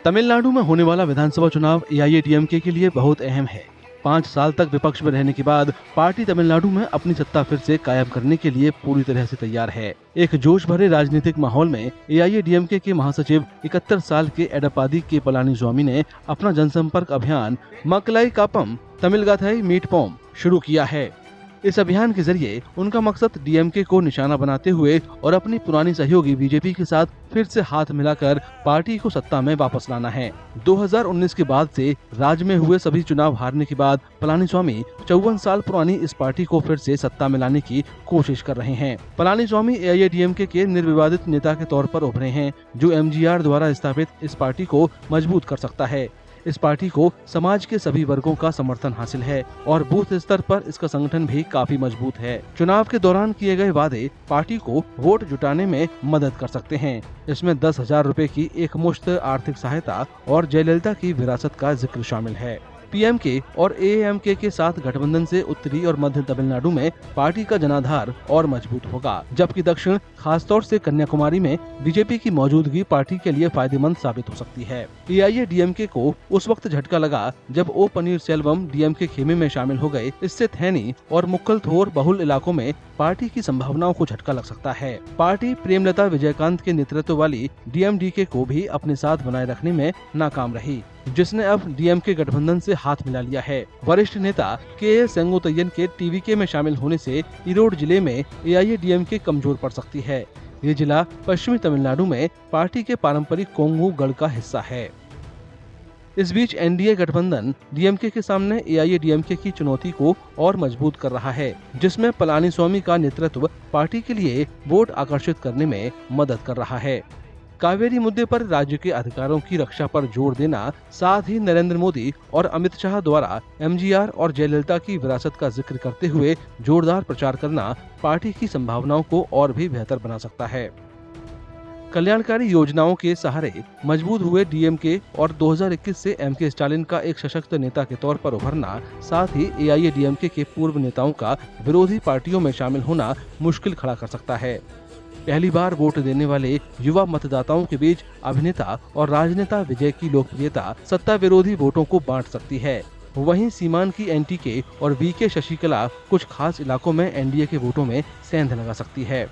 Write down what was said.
तमिलनाडु में होने वाला विधानसभा चुनाव एआईएडीएमके के लिए बहुत अहम है। 5 साल तक विपक्ष में रहने के बाद पार्टी तमिलनाडु में अपनी सत्ता फिर से कायम करने के लिए पूरी तरह से तैयार है। एक जोश भरे राजनीतिक माहौल में एआईएडीएमके के महासचिव 71 साल के एडप्पादी के पलानीस्वामी ने अपना जनसंपर्क अभियान मक्कलाई कापम तमिलगाथई मीटपोम शुरू किया है। इस अभियान के जरिए उनका मकसद डीएमके को निशाना बनाते हुए और अपनी पुरानी सहयोगी बीजेपी के साथ फिर से हाथ मिलाकर पार्टी को सत्ता में वापस लाना है। 2019 के बाद से राज्य में हुए सभी चुनाव हारने के बाद पलानीस्वामी 54 साल पुरानी इस पार्टी को फिर से सत्ता में लाने की कोशिश कर रहे हैं। पलानीस्वामी एआईएडीएमके के निर्विवादित नेता के तौर पर उभरे हैं, जो एमजीआर द्वारा स्थापित इस पार्टी को मजबूत कर सकता है। इस पार्टी को समाज के सभी वर्गों का समर्थन हासिल है और बूथ स्तर पर इसका संगठन भी काफी मजबूत है। चुनाव के दौरान किए गए वादे पार्टी को वोट जुटाने में मदद कर सकते हैं। इसमें 10,000 रुपए की एक मुश्त आर्थिक सहायता और जयललिता की विरासत का जिक्र शामिल है। पीएमके और एएमके के साथ गठबंधन से उत्तरी और मध्य तमिलनाडु में पार्टी का जनाधार और मजबूत होगा, जबकि दक्षिण खासतौर से कन्याकुमारी में बीजेपी की मौजूदगी पार्टी के लिए फायदेमंद साबित हो सकती है। एआईएडीएमके को उस वक्त झटका लगा जब ओ पनीरसेल्वम डीएमके खेमे में शामिल हो गए। इससे थैनी और मुक्कलथोर बहुल इलाकों में पार्टी की संभावनाओं को झटका लग सकता है। पार्टी प्रेमलता विजयकांत के नेतृत्व वाली डीएमडीके को भी अपने साथ बनाए रखने में नाकाम रही, जिसने अब डीएमके गठबंधन से हाथ मिला लिया है। वरिष्ठ नेता के सेंगोतयन के टीवीके में शामिल होने से इरोड जिले में एआईएडीएमके कमजोर पड़ सकती है। ये जिला पश्चिमी तमिलनाडु में पार्टी के पारंपरिक कोंगू गढ़ का हिस्सा है। इस बीच एनडीए गठबंधन डीएमके के सामने एआईएडीएमके की चुनौती को और मजबूत कर रहा है, जिसमें पलानीस्वामी का नेतृत्व पार्टी के लिए वोट आकर्षित करने में मदद कर रहा है। कावेरी मुद्दे पर राज्य के अधिकारों की रक्षा पर जोर देना, साथ ही नरेंद्र मोदी और अमित शाह द्वारा एमजीआर और जयललिता की विरासत का जिक्र करते हुए जोरदार प्रचार करना पार्टी की संभावनाओं को और भी बेहतर बना सकता है। कल्याणकारी योजनाओं के सहारे मजबूत हुए डीएमके और 2021 से एमके स्टालिन का एक सशक्त नेता के तौर पर उभरना, साथ ही एआईएडीएमके के पूर्व नेताओं का विरोधी पार्टियों में शामिल होना मुश्किल खड़ा कर सकता है। पहली बार वोट देने वाले युवा मतदाताओं के बीच अभिनेता और राजनेता विजय की लोकप्रियता सत्ता विरोधी वोटों को बांट सकती है। वहीं सीमान की एनटीके और वीके शशिकला कुछ खास इलाकों में एनडीए के वोटों में सेंध लगा सकती है।